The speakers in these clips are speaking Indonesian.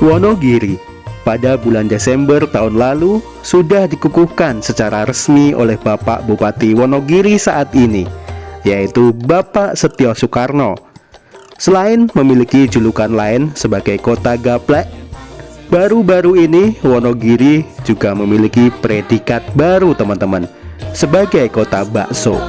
Wonogiri pada bulan Desember tahun lalu sudah dikukuhkan secara resmi oleh Bapak Bupati Wonogiri saat ini, yaitu Bapak Setio Soekarno. Selain memiliki julukan lain sebagai kota gaplek, baru-baru ini Wonogiri juga memiliki predikat baru teman-teman, sebagai kota bakso.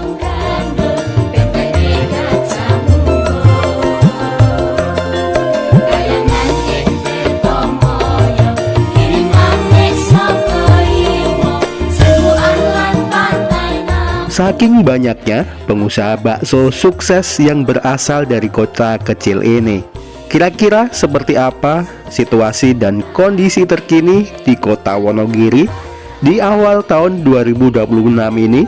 Saking banyaknya pengusaha bakso sukses yang berasal dari kota kecil ini. Kira-kira seperti apa situasi dan kondisi terkini di kota Wonogiri di awal tahun 2026 ini?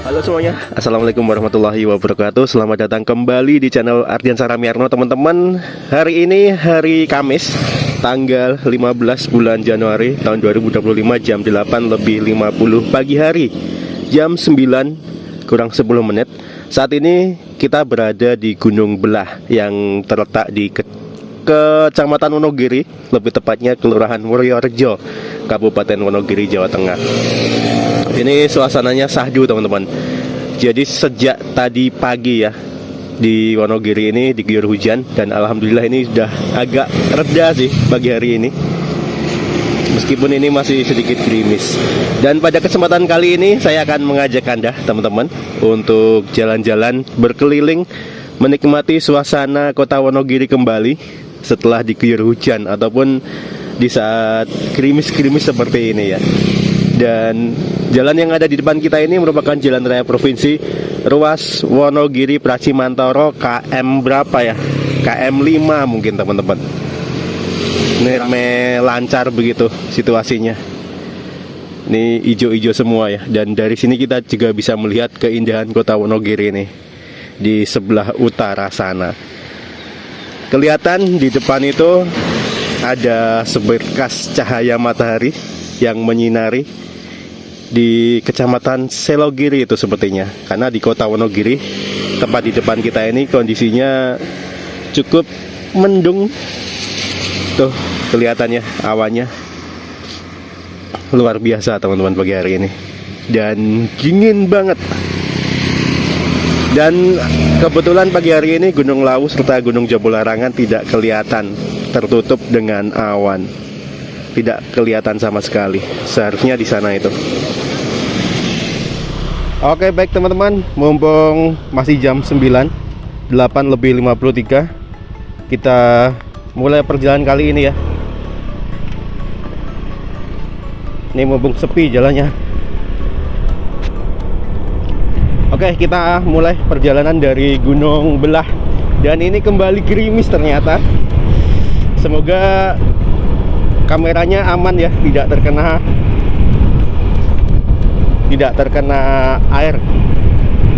Halo semuanya, assalamualaikum warahmatullahi wabarakatuh. Selamat datang kembali di channel Ardian Saramiarno teman-teman. Hari ini hari Kamis, tanggal 15 bulan Januari tahun 2025, jam 8:50 pagi hari, jam 9 kurang 10 menit. Saat ini kita berada di Gunung Belah yang terletak di Kecamatan Wonogiri, lebih tepatnya Kelurahan Worejo, Kabupaten Wonogiri, Jawa Tengah. Ini suasananya syahdu teman-teman. Jadi sejak tadi pagi ya, di Wonogiri ini diguyur hujan, dan alhamdulillah ini sudah agak reda sih pagi hari ini, meskipun ini masih sedikit gerimis. Dan pada kesempatan kali ini saya akan mengajak Anda teman-teman untuk jalan-jalan berkeliling, menikmati suasana kota Wonogiri kembali setelah diguyur hujan ataupun di saat gerimis-gerimis seperti ini ya. Dan jalan yang ada di depan kita ini merupakan jalan raya provinsi ruas Wonogiri Pracimantoro, KM berapa ya? KM 5 mungkin teman-teman. Ini lancar begitu situasinya. Ini hijau-hijau semua ya. Dan dari sini kita juga bisa melihat keindahan kota Wonogiri ini di sebelah utara sana. Kelihatan di depan itu ada seberkas cahaya matahari yang menyinari di Kecamatan Selogiri itu sepertinya. Karena di kota Wonogiri, tempat di depan kita ini kondisinya cukup mendung. Tuh kelihatannya awannya luar biasa teman-teman pagi hari ini, dan dingin banget. Dan kebetulan pagi hari ini Gunung Lawu serta Gunung Jabolarangan tidak kelihatan, tertutup dengan awan, tidak kelihatan sama sekali. Seharusnya di sana itu. Oke baik teman-teman, mumpung masih jam 9, 8:53, kita mulai perjalanan kali ini ya. Ini mumpung sepi jalannya. Oke, kita mulai perjalanan dari Gunung Belah. Dan ini kembali gerimis ternyata. Semoga kameranya aman ya, tidak terkena air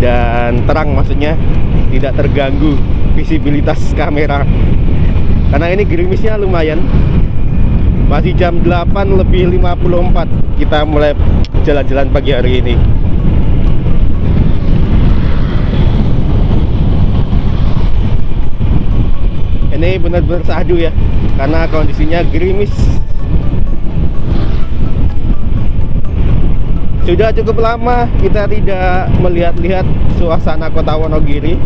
dan terang, maksudnya tidak terganggu visibilitas kamera, karena ini gerimisnya lumayan. Masih jam 8:54 kita mulai jalan-jalan pagi hari ini. Ini benar-benar syahdu ya, karena kondisinya gerimis. Sudah cukup lama kita tidak melihat-lihat suasana kota Wonogiri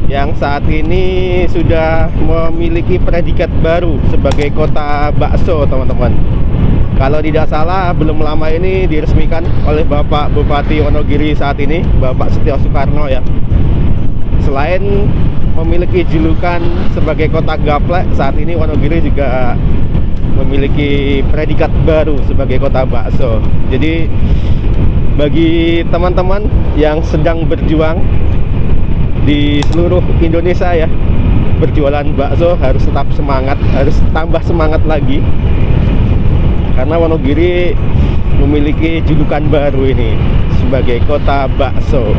yang saat ini sudah memiliki predikat baru sebagai kota bakso teman-teman. Kalau tidak salah, belum lama ini diresmikan oleh Bapak Bupati Wonogiri saat ini, Bapak Setio Soekarno ya. Selain memiliki julukan sebagai kota gaplek, saat ini Wonogiri juga memiliki predikat baru sebagai kota bakso. Jadi bagi teman-teman yang sedang berjuang di seluruh Indonesia ya, berjualan bakso harus tetap semangat, harus tambah semangat lagi, karena Wonogiri memiliki julukan baru ini sebagai kota bakso.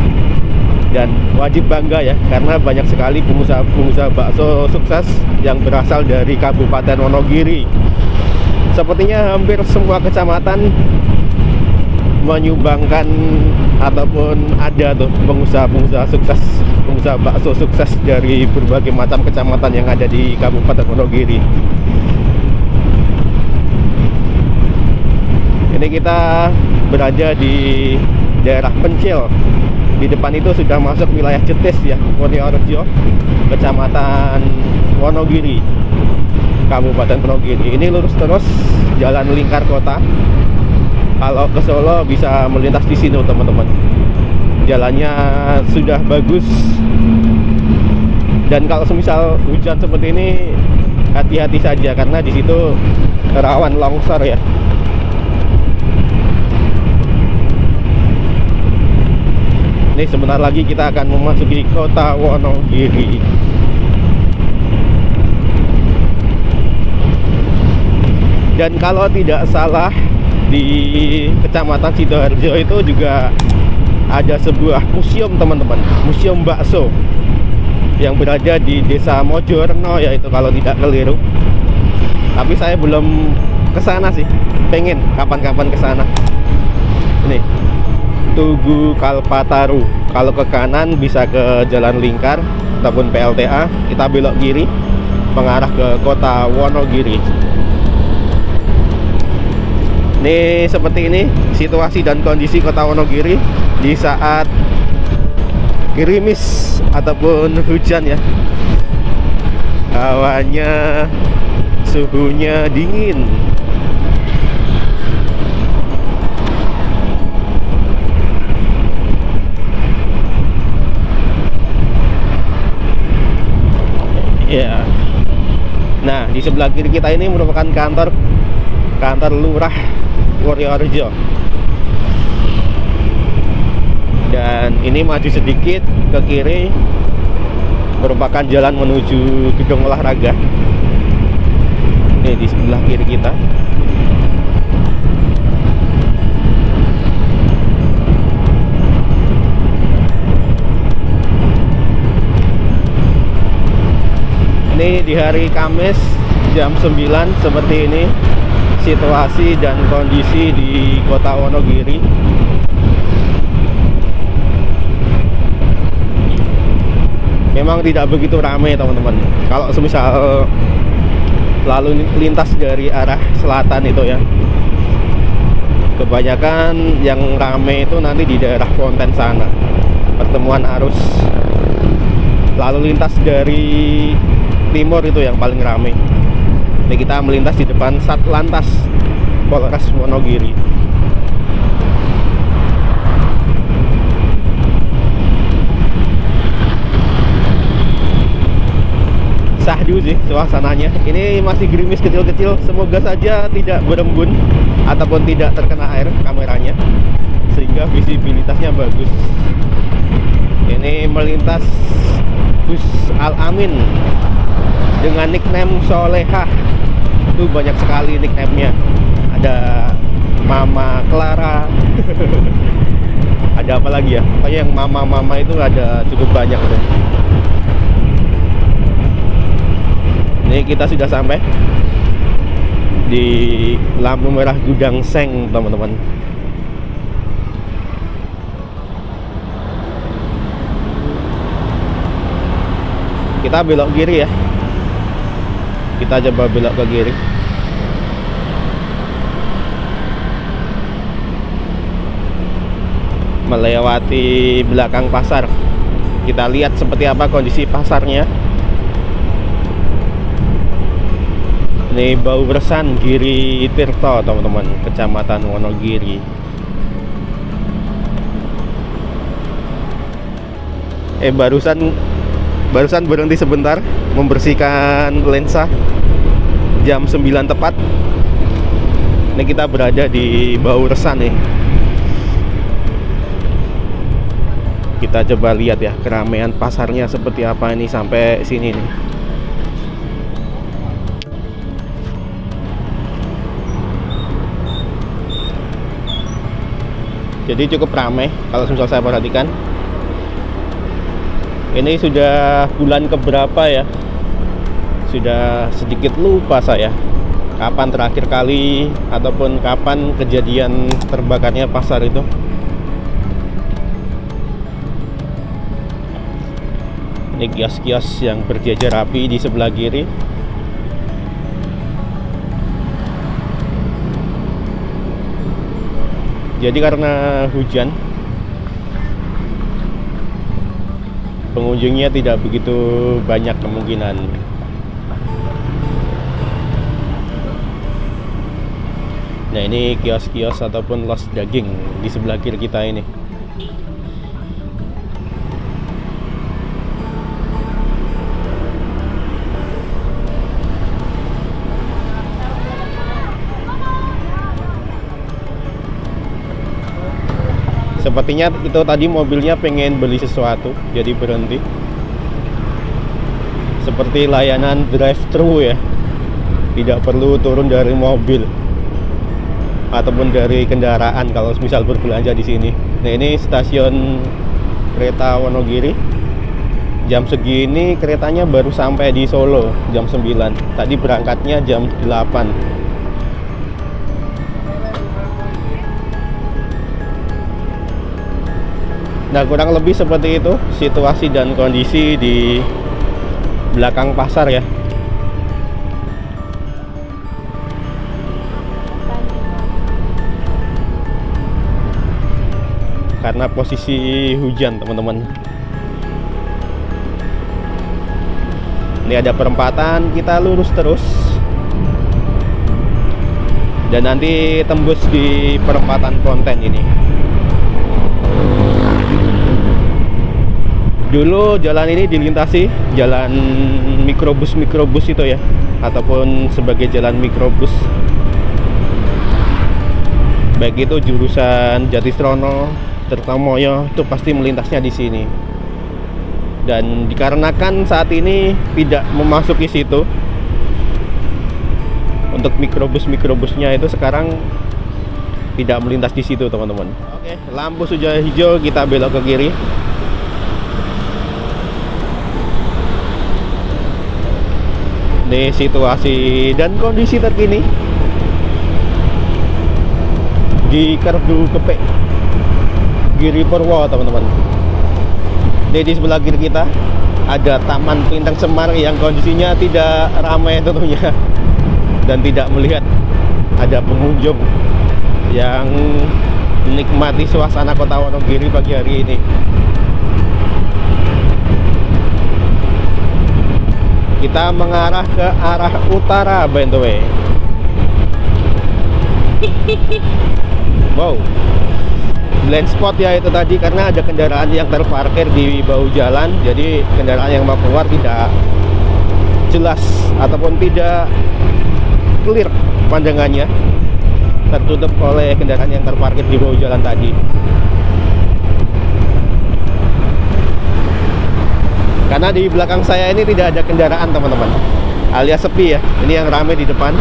Dan wajib bangga ya, karena banyak sekali pengusaha bakso sukses yang berasal dari Kabupaten Wonogiri. Sepertinya hampir semua kecamatan menyumbangkan ataupun ada tuh pengusaha-pengusaha sukses, pengusaha bakso sukses dari berbagai macam kecamatan yang ada di Kabupaten Wonogiri. Ini kita berada di daerah Pencil. Di depan itu sudah masuk wilayah Jetis ya, Purworejo, Kecamatan Wonogiri, Kabupaten Wonogiri. Ini lurus terus jalan lingkar kota. Kalau ke Solo bisa melintas di sini teman-teman. Jalannya sudah bagus. Dan kalau semisal hujan seperti ini, hati-hati saja karena di situ rawan longsor ya. Ini sebentar lagi kita akan memasuki kota Wonogiri. Dan kalau tidak salah, di Kecamatan Sidoarjo itu juga ada sebuah museum teman-teman, museum bakso yang berada di Desa Mojorno yaitu kalau tidak keliru. Tapi saya belum kesana sih, pengen kapan-kapan kesana. Ini Tugu Kalpataru. Kalau ke kanan bisa ke Jalan Lingkar ataupun PLTA. Kita belok kiri mengarah ke kota Wonogiri. Ini seperti ini situasi dan kondisi kota Wonogiri di saat gerimis ataupun hujan ya. Hawanya, suhunya dingin. Ya. Nah, di sebelah kiri kita ini merupakan kantor lurah Purworejo. Dan ini maju sedikit ke kiri merupakan jalan menuju gedung olahraga. Ini di sebelah kiri kita. Ini di hari Kamis jam 9 seperti ini situasi dan kondisi di kota Wonogiri. Memang tidak begitu ramai teman-teman. Kalau semisal lalu lintas dari arah selatan itu ya, kebanyakan yang ramai itu nanti di daerah Konten sana, pertemuan arus. Lalu lintas dari timur itu yang paling ramai. Ini kita melintas di depan Satlantas Polres Wonogiri. Sahdu sih suasananya. Ini masih gerimis kecil-kecil. Semoga saja tidak berembun ataupun tidak terkena air kameranya, sehingga visibilitasnya bagus. Ini melintas bus Al-Amin dengan nickname Solehah. Itu banyak sekali nickname-nya. Ada Mama Clara. Ada apa lagi ya? Pokoknya yang mama-mama itu ada cukup banyak tuh. Ini kita sudah sampai di lampu merah Gudang Seng teman-teman. Kita belok kiri ya. Kita coba belok ke kiri. Melewati belakang pasar. Kita lihat seperti apa kondisi pasarnya. Ini Bauresan Giri Tirto teman-teman, Kecamatan Wonogiri. Barusan berhenti sebentar membersihkan lensa jam 9 tepat. Ini kita berada di Bauresan nih. Kita coba lihat ya keramaian pasarnya seperti apa ini sampai sini nih. Jadi cukup ramai kalau misal saya perhatikan. Ini sudah bulan keberapa ya? Sudah sedikit lupa saya. kapan terakhir kali ataupun kapan kejadian terbakarnya pasar itu. Ini kios-kios yang berjejer rapi di sebelah kiri. Jadi karena hujan, pengunjungnya tidak begitu banyak kemungkinan. Nah, ini kios-kios ataupun los daging di sebelah kiri kita ini. Sepertinya itu tadi mobilnya pengen beli sesuatu, jadi berhenti. Seperti layanan drive-thru ya, tidak perlu turun dari mobil ataupun dari kendaraan kalau misal berbelanja di sini. Nah, ini stasiun kereta Wonogiri. Jam segini keretanya baru sampai di Solo jam 9. Tadi berangkatnya jam 8. Nah, kurang lebih seperti itu situasi dan kondisi di belakang pasar ya. Karena posisi hujan, teman-teman. Ini ada perempatan, kita lurus terus. Dan nanti tembus di perempatan Konten ini. Dulu jalan ini dilintasi jalan mikrobus itu ya, ataupun sebagai jalan mikrobus. Baik itu jurusan Jatisrono, Tirtomoyo, itu pasti melintasnya di sini. Dan dikarenakan saat ini tidak memasuki situ, untuk mikrobusnya itu sekarang tidak melintas di situ, teman-teman. Oke, lampu sudah hijau, kita belok ke kiri. Ini situasi dan kondisi terkini di Kerdu Kepek Giri Purwo, teman-teman. Di sebelah kiri kita ada Taman Pintang Semar yang kondisinya tidak ramai tentunya, dan tidak melihat ada pengunjung yang menikmati suasana kota Wonogiri pagi hari ini. Kita mengarah ke arah utara, by the way. Wow, blind spot ya itu tadi, karena ada kendaraan yang terparkir di bahu jalan. Jadi kendaraan yang mau keluar tidak jelas ataupun tidak clear pandangannya, tertutup oleh kendaraan yang terparkir di bahu jalan tadi. Karena di belakang saya ini tidak ada kendaraan, teman-teman, alias sepi ya. Ini yang ramai di depan.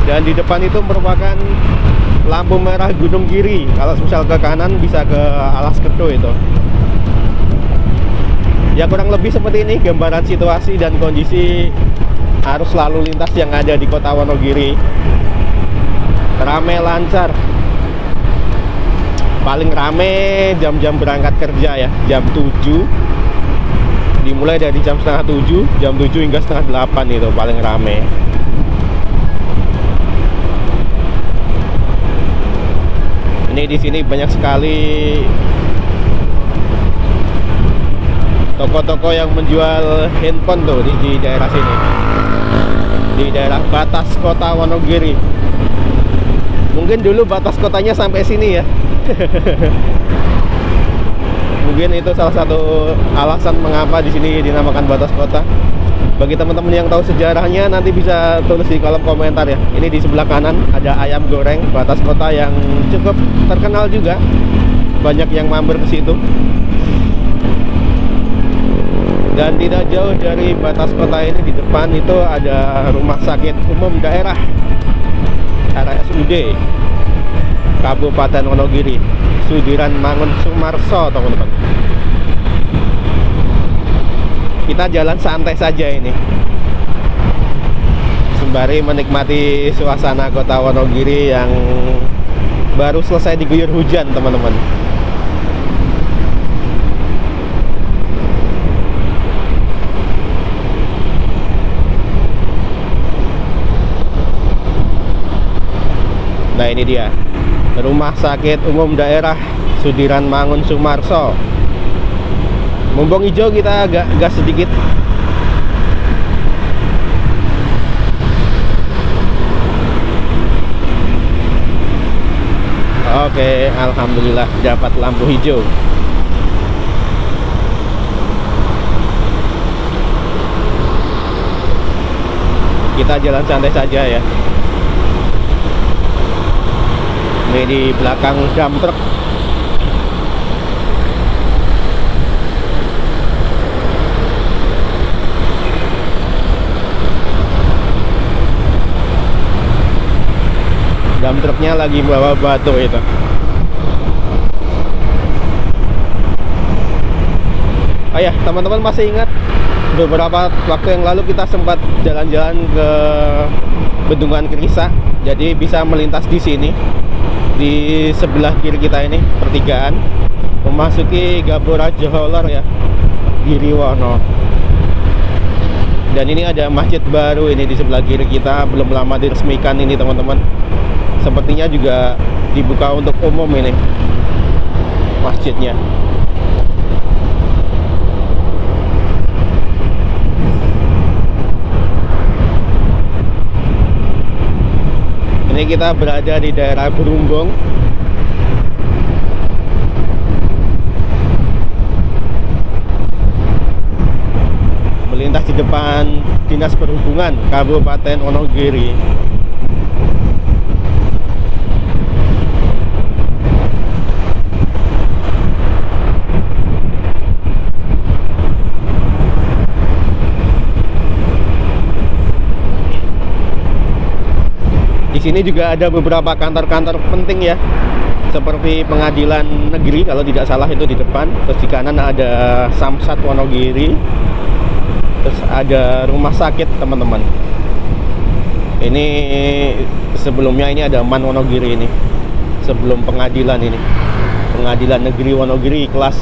Dan di depan itu merupakan lampu merah Gunung Giri. Kalau misal ke kanan bisa ke Alas Kedo itu. Ya, kurang lebih seperti ini gambaran situasi dan kondisi arus lalu lintas yang ada di kota Wonogiri. Ramai, lancar. Paling rame jam-jam berangkat kerja ya, jam 7. Dimulai dari jam setengah 7, jam 7 hingga setengah 8 itu paling rame. Ini di sini banyak sekali toko-toko yang menjual handphone tuh di daerah sini. Di daerah batas kota Wonogiri. Mungkin dulu batas kotanya sampai sini ya. Mungkin itu salah satu alasan mengapa di sini dinamakan batas kota. Bagi teman-teman yang tahu sejarahnya nanti bisa tulis di kolom komentar ya. Ini di sebelah kanan ada ayam goreng batas kota yang cukup terkenal juga. Banyak yang mampir ke situ. Dan tidak jauh dari batas kota ini di depan itu ada rumah sakit umum daerah RSUD Kabupaten Wonogiri, Sudiran Mangun Sumarso, teman-teman. Kita jalan santai saja ini. sembari menikmati suasana kota Wonogiri yang baru selesai diguyur hujan, teman-teman. Nah, ini dia Rumah Sakit Umum Daerah Sudiran Mangun Sumarso. Mumpung hijau, kita agak gas sedikit. Oke, alhamdulillah dapat lampu hijau. Kita jalan santai saja ya. Ini di belakang dump truck. Dump trucknya lagi bawa batu itu. Oh ya, teman-teman masih ingat beberapa waktu yang lalu kita sempat jalan-jalan ke Bendungan Krisa. Jadi bisa melintas di sini. Di sebelah kiri kita ini pertigaan memasuki Gapura Johor ya, Giriwono. Dan ini ada masjid baru ini di sebelah kiri kita, belum lama diresmikan ini, teman-teman. Sepertinya juga dibuka untuk umum ini masjidnya. Ini kita berada di daerah Berumbung. Melintas di depan Dinas Perhubungan Kabupaten Wonogiri. Di sini juga ada beberapa kantor-kantor penting ya, seperti pengadilan negeri kalau tidak salah itu di depan. Terus di kanan ada Samsat Wonogiri. Terus ada rumah sakit, teman-teman. Ini sebelumnya ini ada Man Wonogiri ini. Sebelum pengadilan ini. Pengadilan Negeri Wonogiri kelas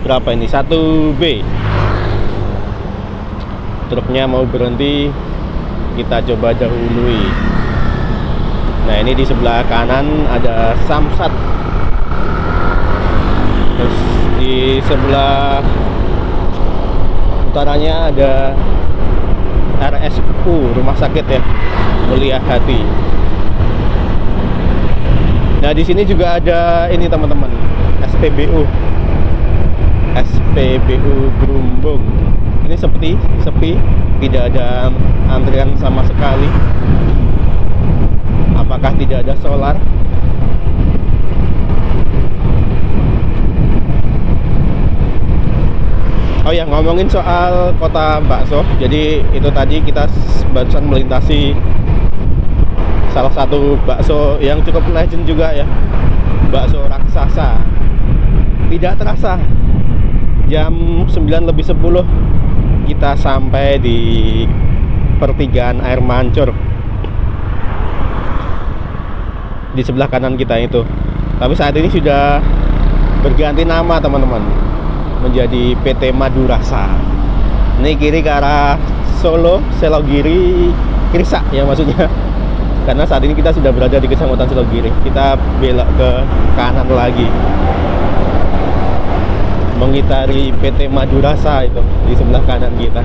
berapa ini? 1B. Truknya mau berhenti, kita coba dahului. Nah, ini di sebelah kanan ada Samsat. Terus di sebelah utaranya ada RSU, rumah sakit ya, Mulia Hati. Nah, di sini juga ada ini, teman-teman, SPBU Berumbung. Ini sepi, tidak ada antrian sama sekali. Apakah tidak ada solar? Oh ya, ngomongin soal kota bakso. Jadi itu tadi kita barusan melintasi salah satu bakso yang cukup legend juga ya, bakso raksasa. Tidak terasa jam 9:10 kita sampai di pertigaan Air Mancur di sebelah kanan kita itu. Tapi saat ini sudah berganti nama, teman-teman, menjadi PT Madurasa. Ini kiri ke arah Solo, Selogiri, Krisa ya maksudnya. Karena saat ini kita sudah berada di Kecamatan Selogiri. Kita belok ke kanan lagi, mengitari PT Madurasa itu di sebelah kanan kita.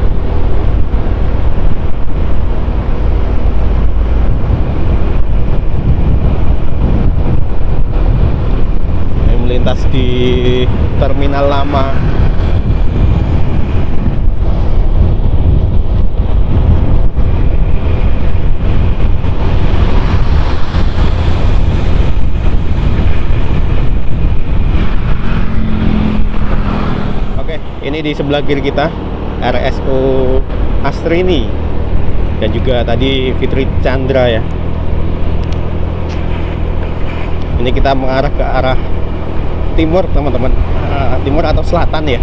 Melintas di terminal lama. Oke, ini di sebelah kiri kita RSU Astrini dan juga tadi Fitri Chandra ya. Ini kita mengarah ke arah timur, teman-teman, timur atau selatan ya.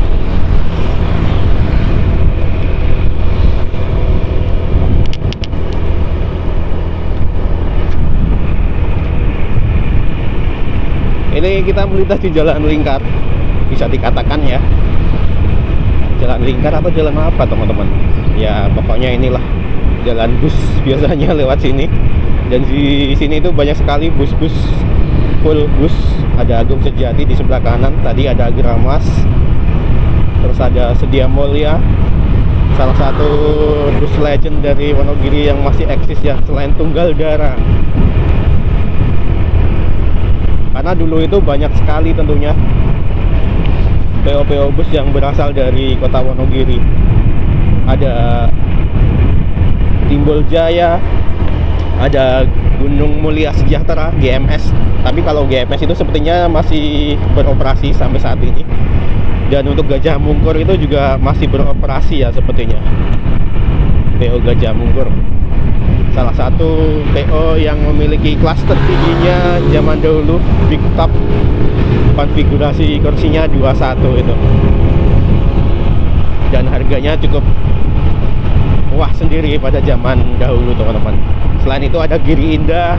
Ini kita melintas di jalan lingkar, bisa dikatakan ya. Jalan lingkar atau jalan apa teman-teman? Ya pokoknya inilah jalan bus biasanya lewat sini. Dan di sini itu banyak sekali bus-bus, full bus. Ada Agung Sejati di sebelah kanan, tadi ada Gramas, terus ada Sedia Mulia, salah satu bus legend dari Wonogiri yang masih eksis ya, selain Tunggal Dara. Karena dulu itu banyak sekali tentunya PO-PO bus yang berasal dari kota Wonogiri. Ada Timbul Jaya, ada Gunung Mulia Sejahtera GMS. Tapi kalau GMS itu sepertinya masih beroperasi sampai saat ini. Dan untuk Gajah Mungkur itu juga masih beroperasi ya sepertinya. PO Gajah Mungkur, salah satu PO yang memiliki kelas tertingginya zaman dahulu, big top, konfigurasi kursinya 21 itu. Dan harganya cukup wah sendiri pada zaman dahulu teman-teman. Selain itu ada Giri Indah,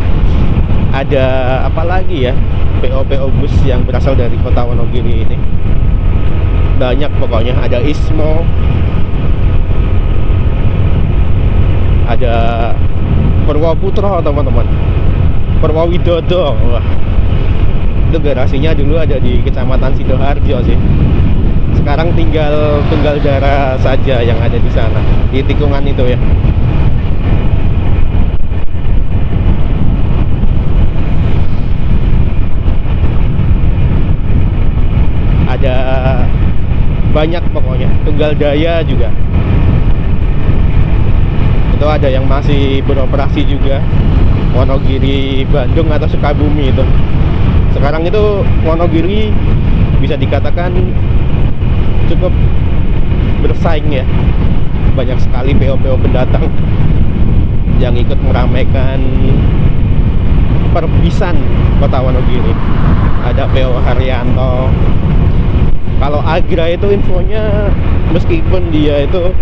ada apa lagi ya, PO-PO bus yang berasal dari kota Wonogiri ini. Banyak pokoknya, ada Ismo, ada Purwoputra teman-teman, Purwowidodo. Wah, itu garasinya dulu ada di Kecamatan Sidoarjo sih. Sekarang tinggal Tunggal Dara saja yang ada di sana, di tikungan itu ya. Ada banyak pokoknya, Tunggal Daya juga. Itu ada yang masih beroperasi juga, Wonogiri Bandung atau Sukabumi itu. Sekarang itu Wonogiri bisa dikatakan cukup bersaing ya. Banyak sekali PO-PO pendatang yang ikut meramaikan perpisan kota Wonogiri. Ada PO Haryanto. Kalau Agra itu infonya, meskipun dia itu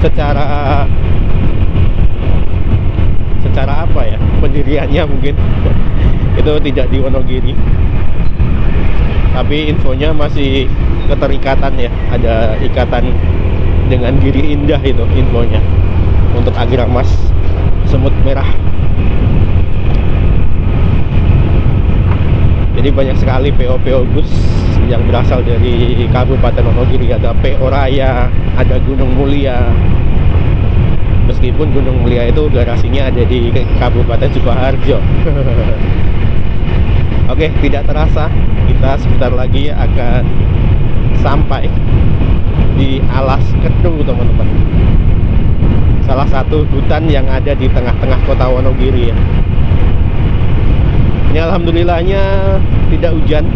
secara apa ya, pendiriannya mungkin itu tidak di Wonogiri, tapi infonya masih keterikatan ya, ada ikatan dengan Giri Indah itu infonya untuk Agra Mas Semut Merah. Jadi banyak sekali PO-PO bus yang berasal dari Kabupaten Wonogiri. Ada PO Raya, ada Gunung Mulia. Meskipun Gunung Mulia itu garasinya ada di Kabupaten Sukoharjo. Oke, tidak terasa kita sebentar lagi akan sampai di Alas Kedu teman-teman. Salah satu hutan yang ada di tengah-tengah kota Wonogiri ya. Ini alhamdulillahnya tidak hujan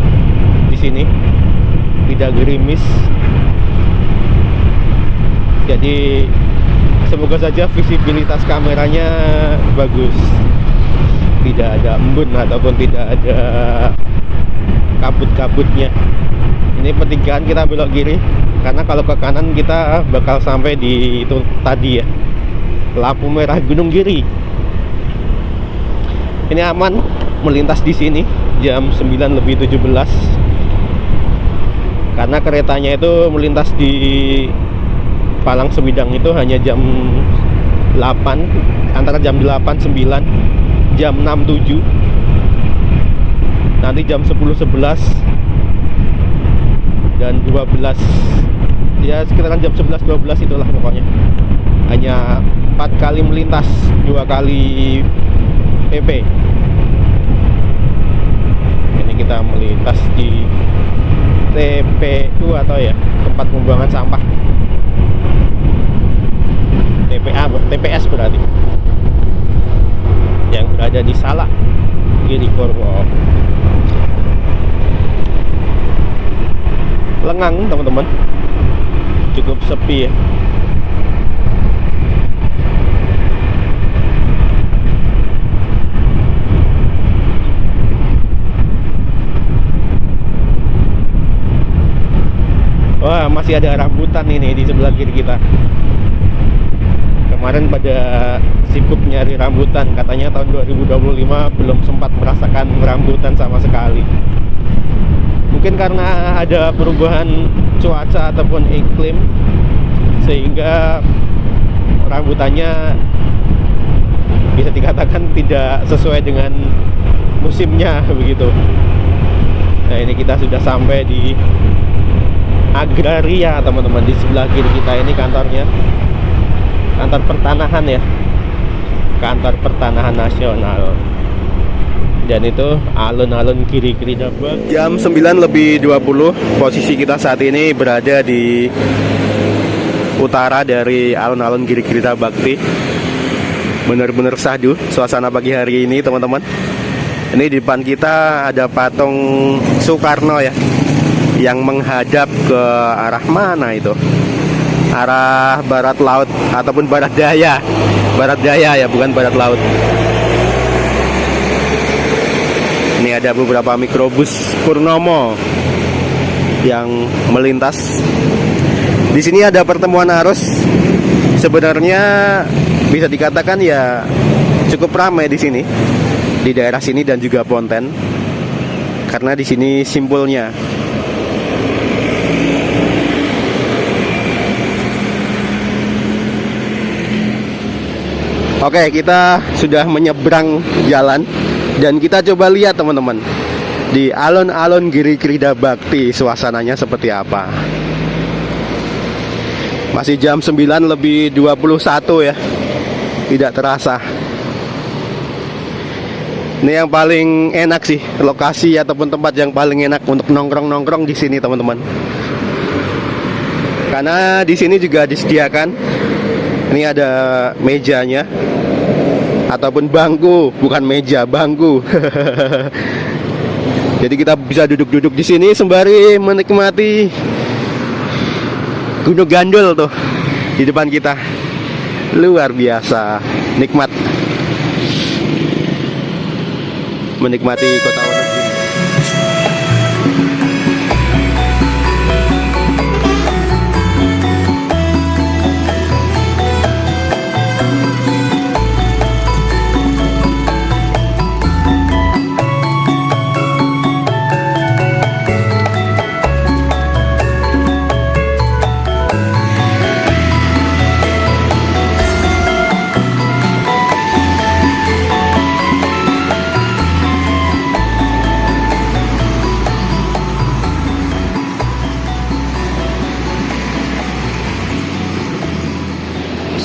di sini, tidak gerimis. Jadi semoga saja visibilitas kameranya bagus, tidak ada embun ataupun tidak ada kabut-kabutnya. Ini pertigaan kita belok kiri, karena kalau ke kanan kita bakal sampai di itu tadi ya, lampu merah Gunung Giri. Ini aman melintas di sini jam 9:17 karena keretanya itu melintas di Palang Sebidang itu hanya jam 8, antara jam 8, 9, jam 6, 7, nanti jam 10, 11 dan 12, ya sekitaran jam 11, 12 itulah pokoknya. Hanya 4 kali melintas, 2 kali PP. Ini kita melintas di TPU atau ya, tempat pembuangan sampah. TPS berarti, yang berada di Salak, Giri Purwo. Lengang teman-teman, cukup sepi ya. Wah, masih ada rambutan ini di sebelah kiri kita. Kemarin pada sibuk nyari rambutan, katanya tahun 2025 belum sempat merasakan rambutan sama sekali. mungkin karena ada perubahan cuaca ataupun iklim sehingga rambutannya bisa dikatakan tidak sesuai dengan musimnya begitu. Nah, ini kita sudah sampai di Agraria teman-teman. Di sebelah kiri kita ini kantornya, kantor pertanahan ya, kantor pertanahan nasional. Dan itu alun-alun kiri-kiri Dabak. Jam 9:20, posisi kita saat ini berada di utara dari alun-alun kiri-kiri Bakti. Benar-benar sahdu suasana pagi hari ini teman-teman. Ini di depan kita ada patung Soekarno ya, yang menghadap ke arah mana itu? Arah barat laut ataupun barat daya. Barat daya ya, bukan barat laut. Ini ada beberapa mikrobus Purnomo yang melintas. Di sini ada pertemuan arus. Sebenarnya bisa dikatakan ya cukup ramai di sini, di daerah sini dan juga Ponten, karena di sini simpulnya. Oke, kita sudah menyeberang jalan dan kita coba lihat teman-teman di alun-alun Girikirida Bakti suasananya seperti apa. Masih jam 9:21 ya, tidak terasa. Ini yang paling enak sih, lokasi ataupun tempat yang paling enak untuk nongkrong-nongkrong di sini teman-teman. Karena di sini juga disediakan, ini ada mejanya ataupun bangku, bukan meja, bangku. Jadi kita bisa duduk-duduk di sini sembari menikmati Gunung Gandul tuh di depan kita. Luar biasa, nikmat menikmati kota Wonogiri.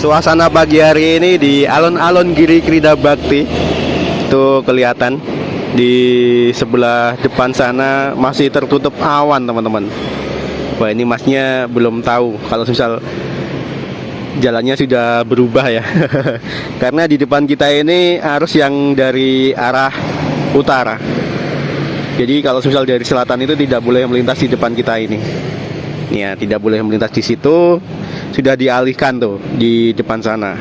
Suasana pagi hari ini di alun-alun Girikirida Bakti itu kelihatan di sebelah depan sana masih tertutup awan teman-teman. Wah, ini masnya belum tahu kalau misal jalannya sudah berubah ya. Karena di depan kita ini arus yang dari arah utara. Jadi kalau misal dari selatan itu tidak boleh melintas di depan kita ini. Ya, tidak boleh melintas di situ. Sudah dialihkan tuh di depan sana.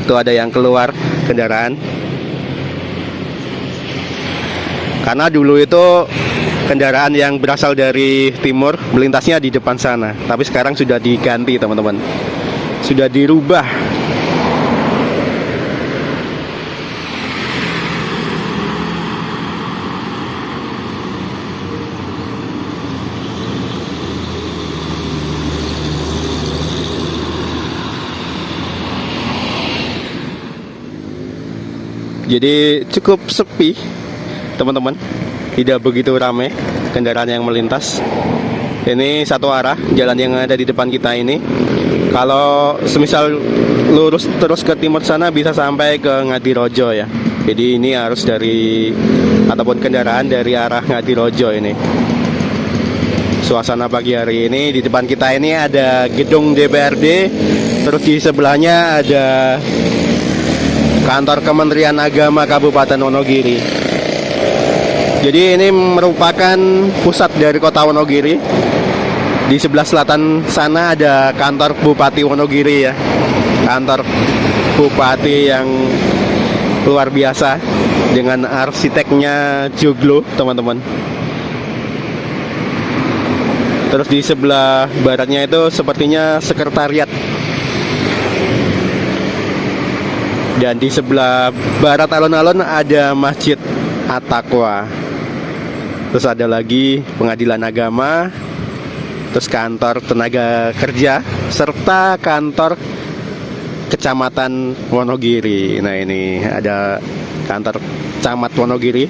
Tuh ada yang keluar kendaraan. Karena dulu itu kendaraan yang berasal dari timur melintasnya di depan sana, tapi sekarang sudah diganti teman-teman. Sudah dirubah. Jadi cukup sepi teman-teman, tidak begitu ramai kendaraan yang melintas. Ini satu arah jalan yang ada di depan kita ini. Kalau semisal lurus terus ke timur sana bisa sampai ke Ngadirojo ya. Jadi ini harus dari ataupun kendaraan dari arah Ngadirojo ini. Suasana pagi hari ini di depan kita ini ada gedung DPRD, terus di sebelahnya ada kantor Kementerian Agama Kabupaten Wonogiri. Jadi ini merupakan pusat dari kota Wonogiri. Di sebelah selatan sana ada kantor Bupati Wonogiri ya. Kantor Bupati yang luar biasa dengan arsiteknya Joglo, teman-teman. Terus di sebelah baratnya itu sepertinya sekretariat. Dan di sebelah barat alun-alun ada Masjid At-Taqwa. Terus ada lagi pengadilan agama, terus kantor tenaga kerja, serta kantor kecamatan Wonogiri. Nah ini ada kantor camat Wonogiri,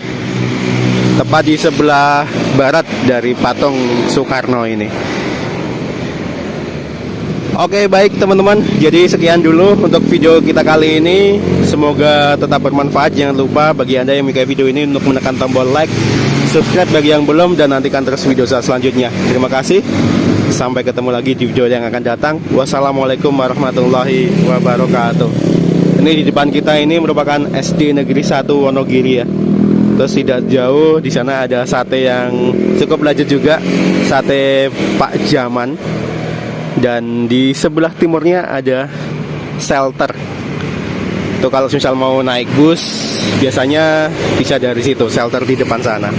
tepat di sebelah barat dari patung Soekarno ini. Oke, baik teman-teman, jadi sekian dulu untuk video kita kali ini. Semoga tetap bermanfaat. Jangan lupa bagi Anda yang menyukai video ini untuk menekan tombol like, subscribe bagi yang belum, dan nantikan terus video saya selanjutnya. Terima kasih. Sampai ketemu lagi di video yang akan datang. Wassalamualaikum warahmatullahi wabarakatuh. Ini di depan kita ini merupakan SD Negeri 1 Wonogiri ya. Terus tidak jauh di sana ada sate yang cukup lezat juga, sate Pak Jaman. Dan di sebelah timurnya ada shelter. Tuh kalau misal mau naik bus biasanya bisa dari situ, shelter di depan sana.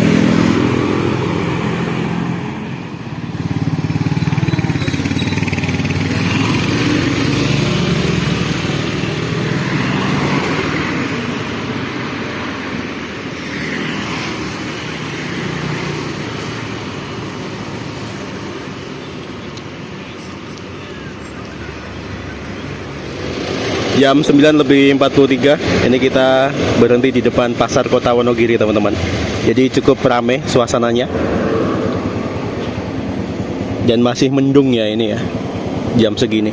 Jam 9:43 ini kita berhenti di depan pasar kota Wonogiri teman-teman. Jadi cukup ramai suasananya. Dan masih mendung ya ini ya, jam segini.